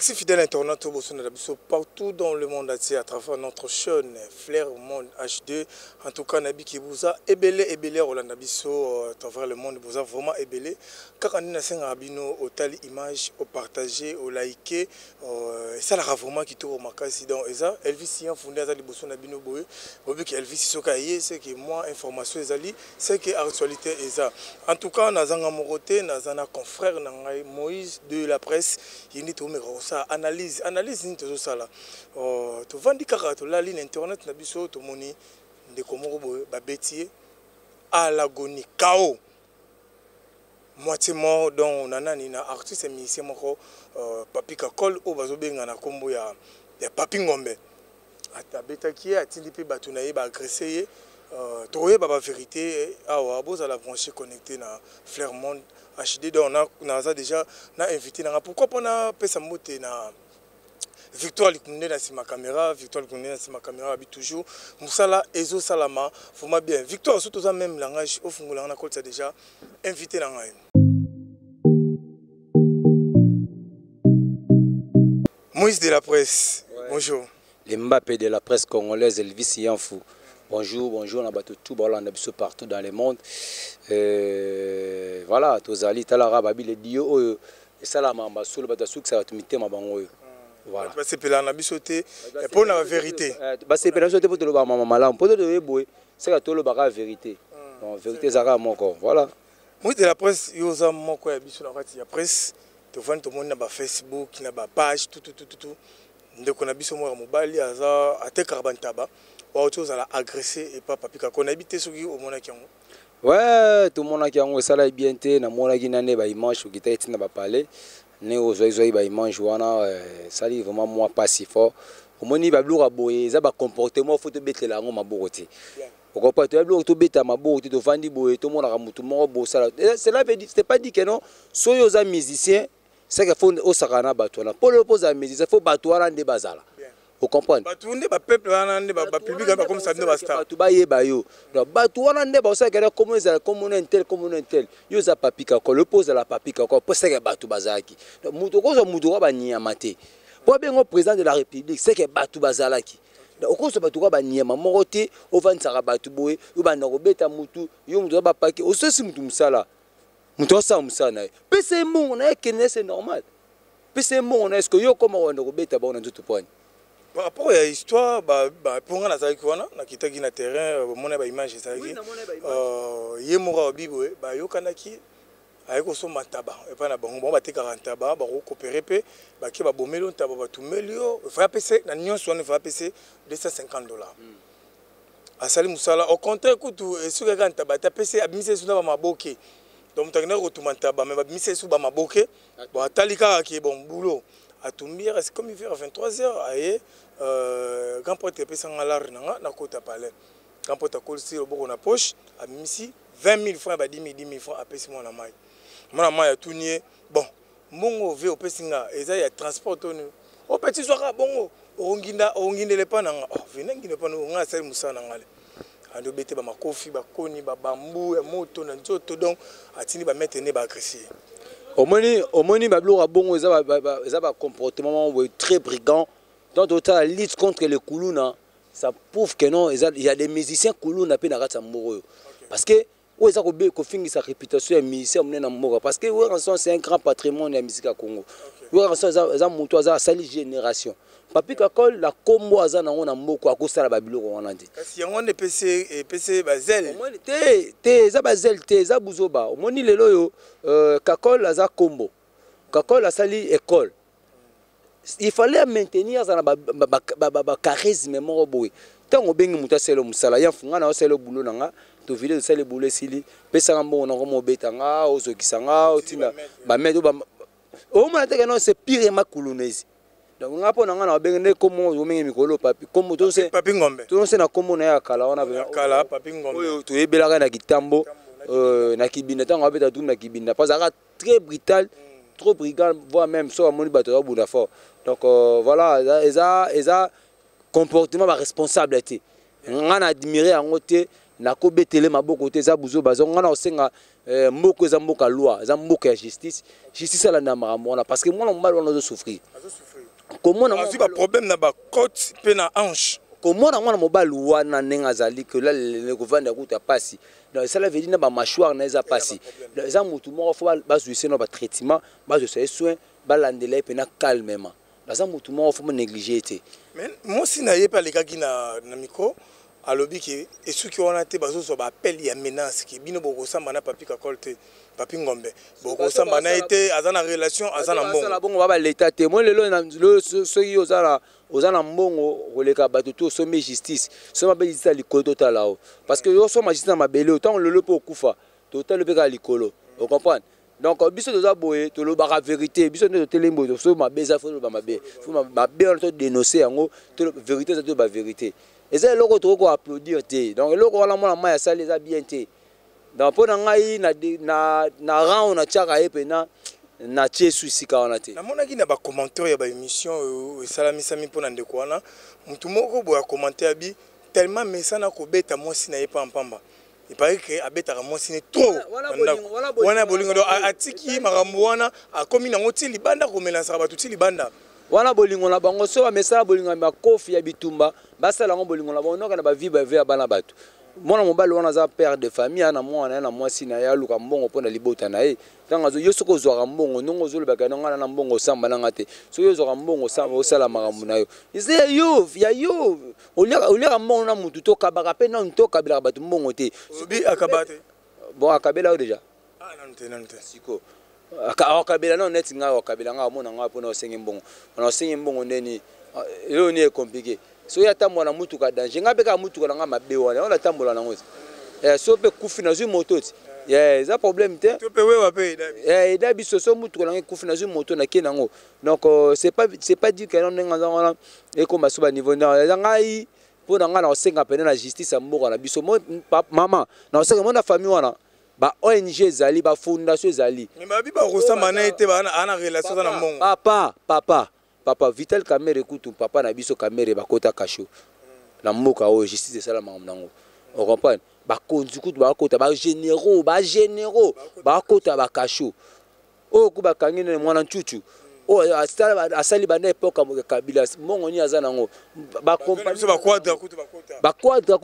Merci fidèle internaute partout dans le monde entier à travers notre chaîne Flair Monde HD. En tout cas, Nabi qui vous a ébélé Rolanda Bisso à travers le monde vous a vraiment ébélé. Car on a abino au tali image, au partager, au liker, ça la vraiment qui tourne au makasi dans Eza. Elvis Sian fondé à Liboso Nabino Boé. Obi que Elvis Sokaye, c'est que moi information Ezali, c'est que actualité Eza. En tout cas, Nazanga Moroté, Nazana confrère Nangai Moïse de la presse, il dit ça analyse ni tout ça là to vandi kaka to la ligne internet na biso to moni de komoko ba betier à l'agonie chaos moitié mort donc nanani na artiste musicien moko Papi Kakol o bazobenga na kombo ya Papi Ngombe atabetaki atindi pe batu na ye ba agresser trouver ba vérité awa boza la brancher connecté na Flair Monde HD donc on a déjà invité pourquoi on a pesa moté na Victoire Likunde na sima caméra Victoire Likunde na sima caméra abi toujours musala ezo salama faut bien Victoire surtout ça même langage au fungula na kolta déjà invité na ngai Moïse de la presse bonjour les Mbappé de la presse congolaise Elvis Sianfou. Bonjour, on a battu tout partout dans le monde. Voilà, Tozali, Talara, Babi, les dieux, et ça là, Mambasou, le Batasouk, ça va te mettre ma bango. Voilà. C'est pour la bisoté, pour la vérité. C'est pour la bisoté, pour le maman malam, pour le boué, c'est que le bara vérité. Donc, vérité, Zara, mon corps. Voilà. Moi, de la presse, il y a mon corps, il y a presse, tu vois, tout le monde a Facebook, il y a page, tout. Donc, on a biso moi, mobile, il y a un carbone tabac. Autre chose à agresser et pas Papi Kakol habité sur au Monakiango. Ouais, tout le monde qui a un salaire bien té, na Monaki nane ba image qui était na ba parler, né aux oiseaux ba image wana, ça dit vraiment moi pas si fort. Au moni ba blura boye, ça ba comportement faut te mettre la ngoma boroté. Pourquoi pas tu as blura to beta ma boroté to vandi boye, tout le monde a mutu mo bo sala. Cela veut dire c'est pas dit que non, soyez aux musiciens, c'est qu'il faut au sakana batona. Pour le poser à musicien, faut batouana de bazala. Vous comprenez? Batouande ba peuple ba public comme ça ne basta. Batou ba yeba yo. Donc batouana ne ba ça que comme un tel. Yo za Papi Kakol le pose la Papi Kakol pour ça que batou bazaki. Donc muto ba niamate. Pour bien au président de la République, c'est que batou bazalaki. Donc au batou ba niama moroté au vansara batou boye, yo ba ndobeta mutu, yo muto ba paki. Au sesi mutu musala. Muto sa musana. Pese mon na kene c'est normal. Pese mon est-ce que yo comme on ndobeta ba on tout point. Par rapport à l'histoire, pour nga nazali kwana na kitaki na terrain mona ba image ezali yemora bibo ba yokanaki ayeko so mataba et pas na bango ba te 40 ba ko coopérer pe ba ki ba bomelo ntaba ba tumelio fa pc na nyonso on fa pc $250. Asali musala au contraire kutu esuka ka ntaba ta pc abimise suna ba maboke donc mutagina ko tumantaba mais ba bimise su ba maboke ba talika ki bon boulot à Toumbir, c'est comme il fait à 23h, aïe, quand pour te payer un large, na côte à palais. Quand pour te coller au bord de la poche, à Missi, 20 000 francs, 10 000 francs à payer mon amaille. Mon amaille a tout nié. Bon, mon veut au Pessinga, et ça y a transport. Au petit soir, bon, on guinde les pananga. Oh, venez guinde pas nous, on a celle moussa nangale. On doit mettre ma kofi, ba koni, ba bambou, moto, n'importe donc, à tini ba mettre ne ba agresser. Au moni bablo bon ils ont comportement très brigand dans la lutte contre les Koulouna ça prouve que non il y a des musiciens Koulouna pe na kata moro parce que ils ont fingi sa réputation de musicien na moro parce que c'est un grand patrimoine de la musique à Congo ils ont monté à sa génération Papi Kakol la combo aza na ngona mboko akosala babiloko wana te kasi yango ne PC bazel te za bazel te za buzoba omoni lelo yo Kakol aza combo Kakol asali école il fallait maintenir za na ba charisme moko boy tango bengi muta selo musala ya funga na selo bulo nanga to vile selo bulo sili pesa ngambo na ngomo betanga ozokisanga otina ba medo ba o mona te que non c'est pire ma Koulounesi. Donc on a pas na bengene comment o mengi mikolo papi comme to se Papi Ngombe to se na komo na ya kala wana kala Papi Ngombe oyo to yebelaka na kitambo na kibinda tango abeta tout na kibinda parce que très brutal trop brigand voire même so amoni bato ya bunda fort donc voilà eza comportement ba responsabilité ngana admirer yango te na ko betele maboko te za buzo bazonga na osenga mboko za mboka loi za mboka ya justice ala na makamona parce que mwana mobali wana souffrir comment na ba problème na ba côte pe na hanche comment na mwana mobali wana nenga zali que là le kovanda kuta pasi donc ça veut dire na ba mâchoire na eza pasi za mutu moko fo ba zuise na ba traitement ba zo soin ba landela pe na calmement za mutu moko fo négliger te mais moi si na yepa lekaki na micro alobi ki esuki wana te bazozo ba appel ya menace ki bino boko samba na papi kakol te papi ngombe boko samba na ete azana relation azana mbongo sala bongo baba l'état te moi lelo na soki ozana mbongo koleka bato to somme justice soma be justice likolo totalao parce que yo soma justice na mabele autant lelo po kufa total pe ka likolo vous comprenez donc biso toza boye tolobaka vérité biso nde totelembo so mabeza fo ba mabe fo mabe on to dénoncer yango to vérité za to ba vérité et ça loko to ko applaudir te donc loko wala mona maya sali za bien te donc pona ngai na rang na chaka epe na tiesu sika wana te na mona ki na ba commentaire ya ba émission esalamisa mi pona ndeko wana mutu moko boya commentaire bi tellement mesana ko beta mwasi na yepa mpamba il paraît que abeta ka mwasi ne trop wana bolingo do atiki makambo wana akomi na ngoti libanda ko melansa ba tuti libanda wana bolingo na bango so amesala bolingo na kofi ya bitumba basala ngo bolingo na bango noka na ba vie ba ve bana bato mwana mobali wana za père de famille ana mwana na mwasi na ya luka mbongo pona libota na ye tanga zo yoso ko zwa mbongo nongo zo lebaka nanga na mbongo samba na ngate so yo zwa mbongo samba osala makambo na yo ise yo ya yo olia mbongo na mutu to kabaka pe na nto kabila bato mbongo te obi akabate bon akabela déjà nante siko akabela non net nga akabela nga mona nga pona osengi mbongo na osengi mbongo ndeni yo ni est compliqué so ya tambola mutuka danger ngabe ka mutuka nga mabe wana on tambola nango so pe kufi na zu moto ti za problème te to pe wewa pe da biso so mutuka nga kufi na zu moto na kenango donc c'est pas dit que non nga ngana e ko masoba niveau na ngai pona nga na osenga pene na justice mboka na biso mama na osenga mona famille wana ba ONG zali ba fondation zali mais ba bi ba rosamba na ete ba ana relation na mbongo papa Vital Kamerhe écoute papa na biso Kamerhe bakota kasho na mboka o justice sala mango on comprend ba konzi kutu bakota ba généraux bakota ba kasho o ku bakangine mwana nchuchu o asali bana epoka mo kabila mbongo ni azana ngo ba compagnie ba quadra kutu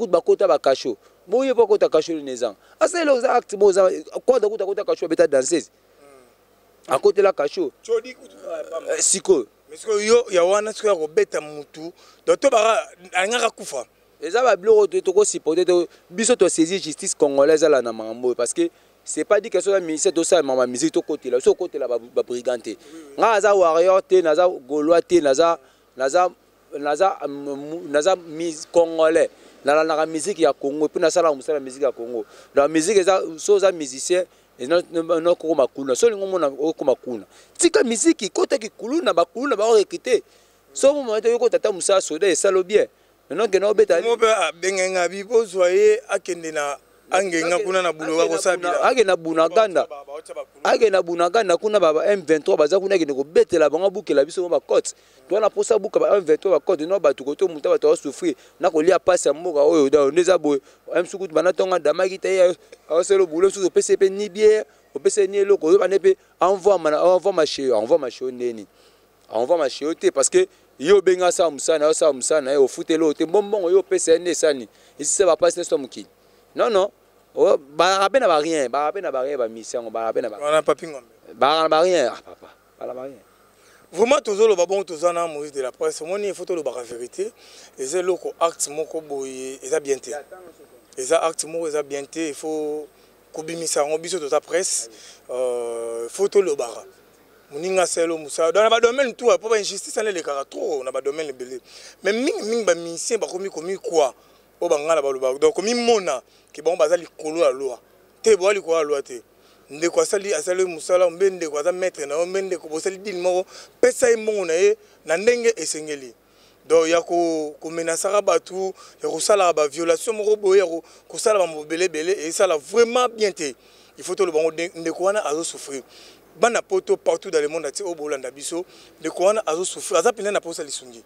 bakota ba kasho boye bakota kasho ni nezang asali oza acte boza quadra kutu kasho beta danseuse à côté la kasho siko mais yo ya wana siko ya kobeta mutu doto bara angaka kufa eza ba biloko to ko supporter to biso to saisir justice congolaise la na mambo parce que c'est pas dit que so la ministère to ça mama musique to côté là so côté là ba briganté nga za warrior te naza gaulois te naza mise congolais la musique ya Congo puis na sala musala musique ya Congo la musique eza so za musicien et non ko makuna so lingo mona ko makuna tika musique kota ki kuluna ba recruter so mo mate yo ko tata musa soda et salo bien non que no beta mo ba benga bi bozoye akende na angenga kuna na bulo ko sabila age na bunaganda kuna baba M23 baza kuna kende ko betela bango bukela biso ba cote to na posa buka ba M23 ba cote no ba tukoto muta ba to souffrir na ko lia passe mboka oyo da ndeza boy M sukutu bana tonga damaki te aselo bulo suku PCP ni bière au PC ni loko yo banepe envoie ma chéo neni envoie ma chéo te parce que yo benga sa musana yo futelo te bonbon yo PCN sani ici ça va passer sur mukini non ba rapena ba rien ba mission ba rapena ba on a papi ngombe ba rien papa ba rien vraiment tozolo ba bon tozana Moïse de la presse moni photo le ba vérité et loko acte moko boye eza bien te eza acte moko eza bien te il faut kobimisa ngo biso to ta presse photo le bara muninga selo musa dans ba domaine tout pour ba injustice na le kaka trop na ba domaine belé mais ming ba mission ba komi quoi o bangala ba lo donc komi mona ki bon bazali kolo la loi te bo ali ko la loi te ndeko asali musala mbende ko za maître na mbende ko bosali dil moko pesa imongo na ye na ndenge esengeli donc ya ko menasaka batu ya ko sala ba violation moko boye ko sala ba mobele et ça la vraiment bien te il faut to le bango ndeko wana azo souffrir bana poto partout dans le monde ati o bolanda biso ndeko wana azo souffrir aza pena na posa lisungi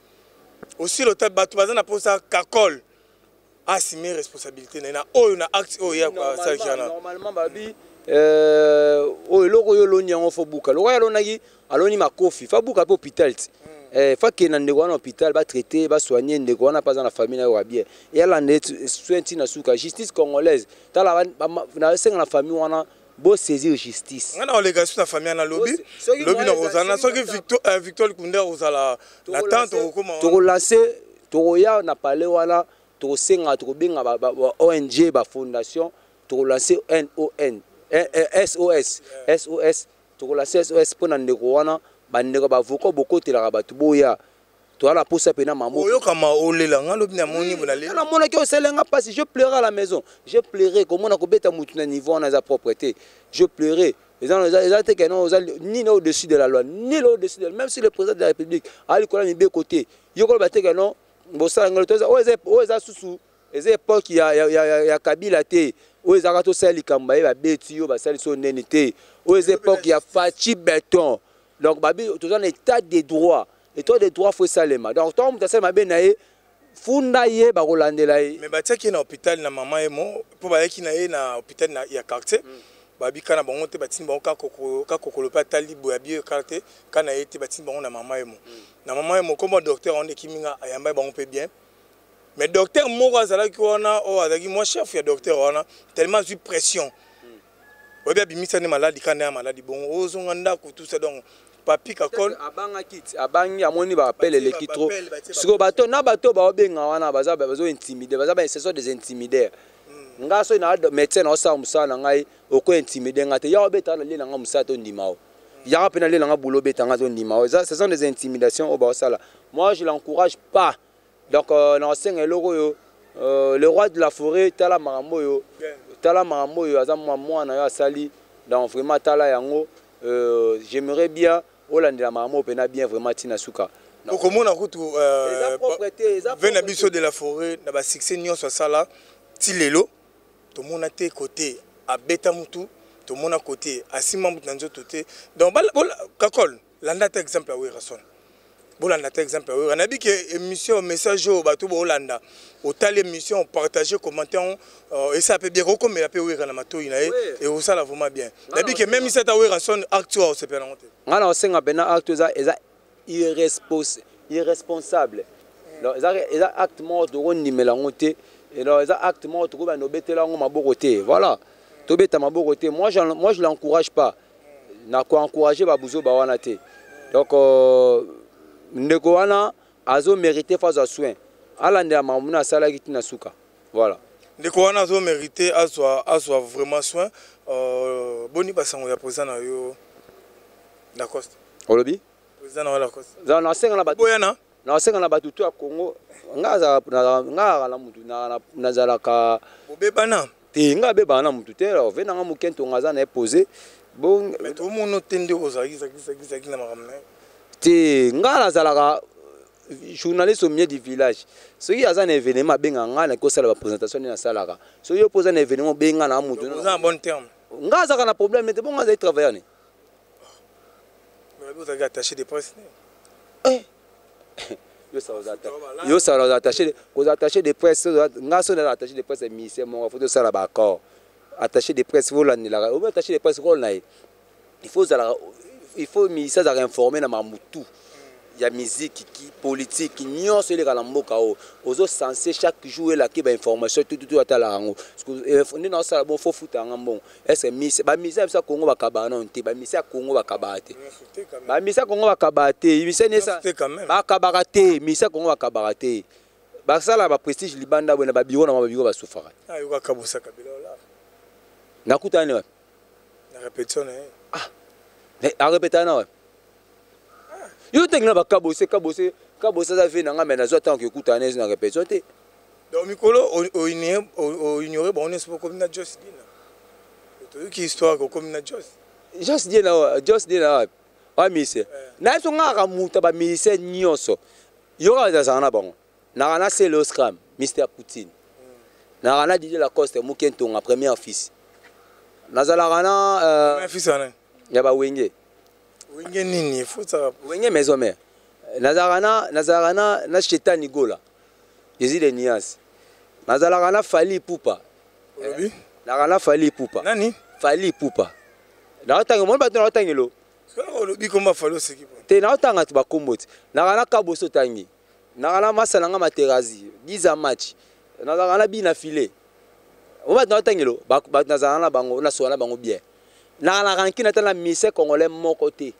aussi le tat batu bazana posa kakol assumer responsabilité na oyo na acte oyo ya ça qui ana normalement babi oyo loko yo loni yango fo buka loko ya lonaki aloni makofi fa buka pe hôpital fa ke na ndeko wana hôpital ba traiter ba soigner ndeko wana pas dans la famille na yo bien et la net soin na suka justice congolaise tala na senga la famille wana bo saisir justice ngana olégation na famille na lobby na ozana soki Victor Kunda ozala la tante okoma to lancer to ya na parler wana to senga to benga ba ONG ba fondation to lancer NON SOS to lancer SOS pour na ndeko wana bandeko bavoko bokotelaka bato boya toala posa pena mamo oyo kama olela nga lobi na moni bona lela na mona ki oselenga parce je pleurais à la maison je pleurais comment na kobeta mutu na niveau na za propreté je pleurais les gens étaient que non ni au-dessus de la loi ni au-dessus de même si le président de la République a li kola mi be côté yoko ba te que non bosala ngolo toza o za susu eza époque ya Kabila te o za ka to sali kamba ba beti yo ba sali so neni te o eza époque ya Fachi Béton. Donc, babi, tout un état de droit. État de droit, faut salement. Donc, tant que ça m'a bien naé, funda ye, ba rolande laé. Mais bah, qui est dans l'hôpital, na maman et moi, pour bah, qui naé na hôpital na ya quartier, babi kana bango te batin bango ka kokolo pa tali boyabi quartier, kana été batin bango na maman et moi. Na maman et moi, comme docteur, on est qui minga ayamba bango peut bien. Mais docteur moko azala ki wana o azaki moi chef ya docteur wana tellement eu pression. Obi abimisa ne maladi kana maladi bon ozonganda ko tout ça donc papi kakol abanga kit abangi amoni ba appelle l'électro siko bato na bato ba obenga wana baza bazo intimider baza ba ce sont des intimidaires nga so na médecin na sa musala ngai oko intimider ngate ya obeta na lina nga musala to ndimao ya pena lina nga bulo beta nga to ndimao ce sont des intimidations au basala moi je l'encourage pas donc na senga loko yo le roi de la forêt tala marambo yo tala marambo yo aza mwana yo asali donc vraiment tala yango j'aimerais bien Hollande la maman pena bien vraiment tina suka comment na kutu vena biso de la forêt na ba succès nyonso sala ti lelo to mona te côté a beta mutu to mona côté asima mutu na nzoto te donc kakol landa ta exemple oui rason bolanda ta exemple oui on a dit que émission message au bato bo Hollanda au tal émission partager commenter et ça peut bien comme la peut oui na mato ina et ça la vraiment bien on a dit que même si ça oui rason actuel c'est pas non ngana osenga bena acte za irresponsable donc ça acte mort de ronimela ngote et donc ça acte mort to ba no betela ngo maboko te voilà to beta maboko te moi je l'encourage pas na ko encourager ba buzo ba wana te donc ndeko wana azo mériter face à soin alande ya mamuna sala kitina suka voilà ndeko wana azo mériter azwa vraiment soin boni basango ya président na yo na Coste olobi président na la Coste za na senga na bato boyana na senga na bato to ya Congo ngaza na mutu na zalaka bobebana te nga beba na mutu te vena nga mukento ngaza na poser bon mais tout monde tende ozaki zaki na makamna te nga nazalaka journaliste au milieu du village soki aza na événement benga nga na kosala ba présentation na salaka soki yo posa na événement benga na mutu na bon terme nga azaka na problème te bon nga za travailler ne mais vous avez attaché des presse yo ça va attacher aux attachés de presse nga so na attaché de presse ministère mon faut ça là ba accord attaché de presse vous là au attaché de presse rôle na il faut ministère za informer na mamutu ya musique qui politique nyonso ele kala mboka o ozo censé chaque jour la ki ba information tout atala ngo parce que na sala bon faut futa ngambon est mise ba mise ça Congo ba kabana onte ba mise Congo ba kabate ba mise Congo ba kabate mise ne ça ba kabate mise Congo ba kabate ba sala ba prestige libanda bona ba biro na ba biro ba sufara ayo ka kabusa kabila la nakutani wa na répétition mais à répéter na wa yo tengna ba kabose za vena nga mena zo tant que kutana na répétition te donc mikolo o ignorer bon on est pas comme na Just Dina to qui histoire comme na Just Dina wa mise na so nga ka muta ba mise nyonso yo ka za na bon na kana c'est le scram Mr Poutine na kana Didier Lacoste mukentonga premier office na zala kana premier office ana ya ba wenge wenge nini futa wenge maison mère nazarana na shetani gola Jésus de Nias nazalaka na Fally Ipupa. Nakana Fally Ipupa. Nani? Fally Ipupa. Naotanga mon bato naotangelo. Olobi komba Fally oseki po. Te naotanga tu bakomboti. Nakana Kaboso tangi. Nakana masala nga materazi. 10 match. Nakana bina filet. On va naotangelo. Ba nazana bango na soana bango bien. Nakana rankina tana mise congolais mon côté.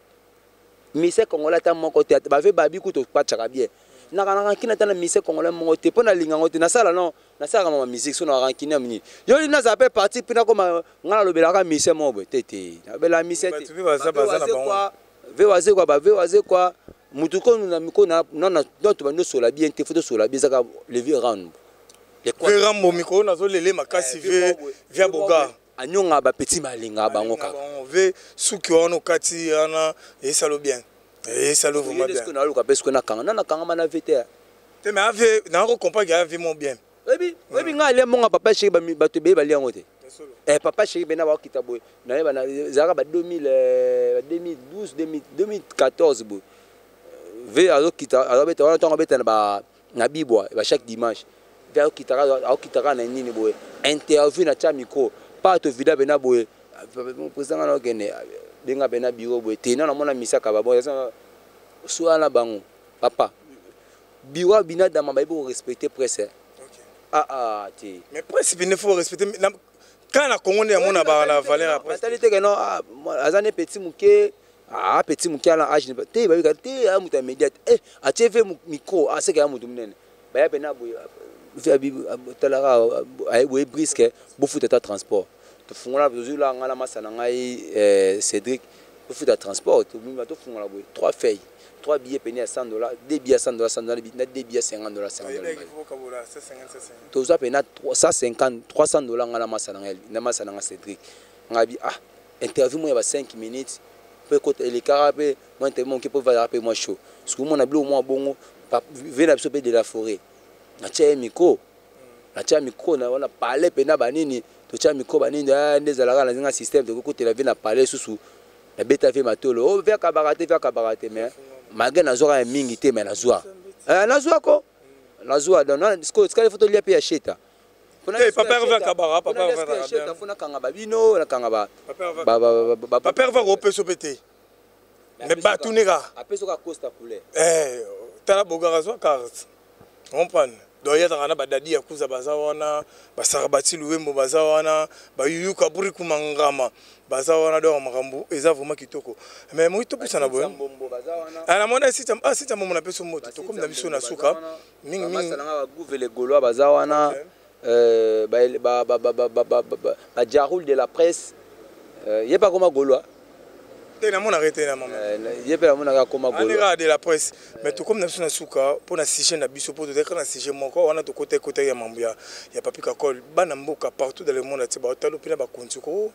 Mise congolais ta mon côté. Ba ve babi kuto patchaka bien. Nakana rankina tana mise congolais mon côté. Pona lingango te nasala non. Nasala ma musique so na rankina mini. Yo li na zape parti pina koma ngala lobelaka mise mobo tete. Na bela mise te. Tu vas baza na bango. Vewaze quoi ba vewaze quoi. Mutuko na miko na non to bando sola bien te photo sola bien zaka lever round. Les quoi? Rambo miko na zo lele makasi via boga. Anyonga ba petit malinga bango ka. Ve suki ono kati ana et salo bien. Et salo vraiment bien. Est-ce que na luka parce que na kanga mana vete. Te mais ave na ko comprendre ave mon bien. Oui, nga le monga papa chéri ba to be ba li ngote. Papa chéri bena ba kita boy. Na ba na zaka ba 2012 2014 boy. Ve azo kita azo beta wana tonga beta na bibwa ba chaque dimanche. Ve azo kita na nini boy. Interview na cha micro. Pas to vida bena boy. Président na okene benga bena biro boy. Tena na mona misaka ba boy. Soala bango. Papa. Biro bina dama ba ibo respecter presse. Mais presque il faut respecter quand la Congo est à mon abar la valeur après mentalité que non azane petit mouké petit mouké à l'âge te ba te a muta immédiate a TV micro a c'est que a mutu mnene ba ya pena boy via bi talara ay boy brisque bo futa ta transport to fungola besoin la ngala masana ngai Cédric bo futa transport to mi ba to fungola boy 3 feuilles 3 billets payés à $100, 2 billets à $100, 2 billets à $50, $50. Tout ça payé à $150, $300 à la masse à Cédric. On a dit interview moi il y a 5 minutes. Peut côté les carapés, moi interview qui peut va rapper moi chaud. Parce que moi on a bleu moi bon, venir absorber de la forêt. Na tia micro. Na tia micro na on a parlé pena banini, to tia micro banini ndezalaka na zinga système de côté la vie na parler sous la bêta fait matolo. Oh vers cabareté mais malgré nazora mingi te mais nazwa nazwa ko nazwa donc ce que photo lia pe acheta papa va kabara papa va acheta funa kanga babino na kanga ba papa va repeso pété mais batunega apeso ka costa couleur tala bogara zo carte comprendre donc ya tana badadi ya kuza bazawana basarabati luwembo bazawana bayuka buri kumangama bazawana do makambu eza vraiment kitoko mais moi to pesa na boye ana mona sita momo na peso moto to comme na biso na suka mingi masala nga gouvele goloa bazawana ba jarul de la presse yé pas comme goloa tena mona arrêté na maman yé pas mona ka comme goloa de la presse mais to comme na biso na suka pour na sujet na biso pour te na sujet moko wana to côté ya mambuya ya papi kakol bana mboka partout dans le monde ati ba talo pina ba kontuko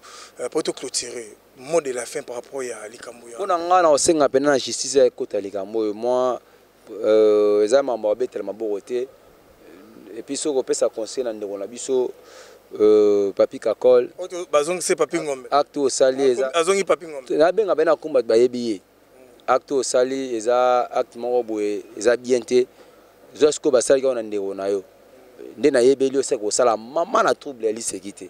pour te clôturer mot de la fin par rapport à likambuya pour nga na osenga pena na justice ya kota likambo moi eza mambo betel maborote et puis soko pesa conseil na ndeko na biso papi kakol bazong c'est papi ngombe acte au sali eza azongi papi ngombe na benga bena komba bayebi acte au sali eza acte moko boye eza bien te zosko basali ka na ndeko na yo nde na yebeli oseka osala mama na trouble ya lisekite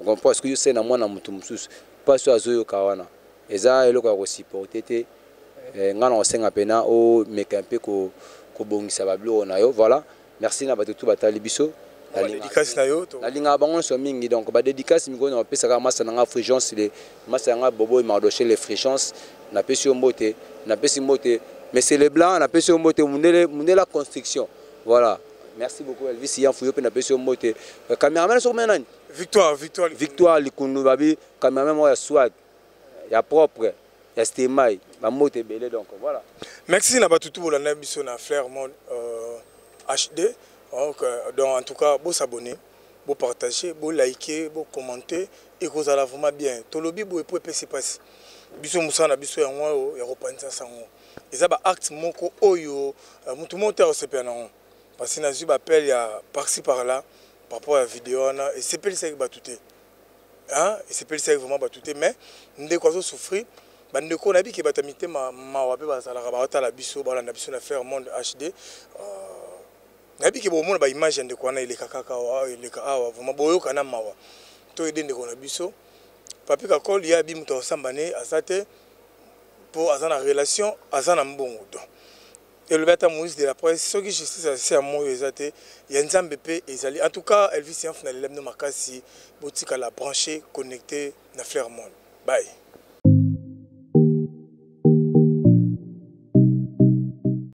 on comprend parce que yo c'est na mwana mutu mususu pas so azoyo kawana eza eloko ya ko supporter te ngana osenga pena o meka mpe ko bongisa bablo na yo voilà merci na bato tout batali biso la dédicace na yo la linga bango so mingi donc ba dédicace miko na pesa ka masa na fréquence les masa nga bobo mardoché les fréquences na pesi mbote na pesi mbote mais c'est les blancs na pesi mbote mundela construction voilà merci beaucoup Elvis yan fuyo pe na pesi mbote cameraman so menani victoire likundu babi cameraman mo ya swag ya propre ya stemai ba mbote belé donc voilà merci na batutu bolanda biso na Flair Monde HD donc en tout cas vous s'abonner vous partager vous liker vous commenter et vous allez vraiment bien tolobi vous pour passer passe biso musana biso ya ngwa ya repentir sango eza ba acte moko oyo mutu monte au CPN parce que nazu ba appel ya par-ci par là par rapport à la vidéo na et c'est pas ça qui va tout hein et c'est pas ça qui vraiment va tout mais ndeko zo souffrir bandeko na bi ki batamite ma wape bazala ba otala biso ba na biso na Flair Monde HD nabi ke bomona ba image ndeko wana ileka kaka wa ileka awa vraiment boyoka na mawa to ede ndeko na biso papi kakol ya bi muto osambane asate pour azana relation azana mbongo to et le bata Moïse de la presse ce qui justice c'est à moi ezate ya nzambe pe ezali en tout cas Elvis Yanf na lelem no makasi botika la brancher connecté na Flair Monde bye.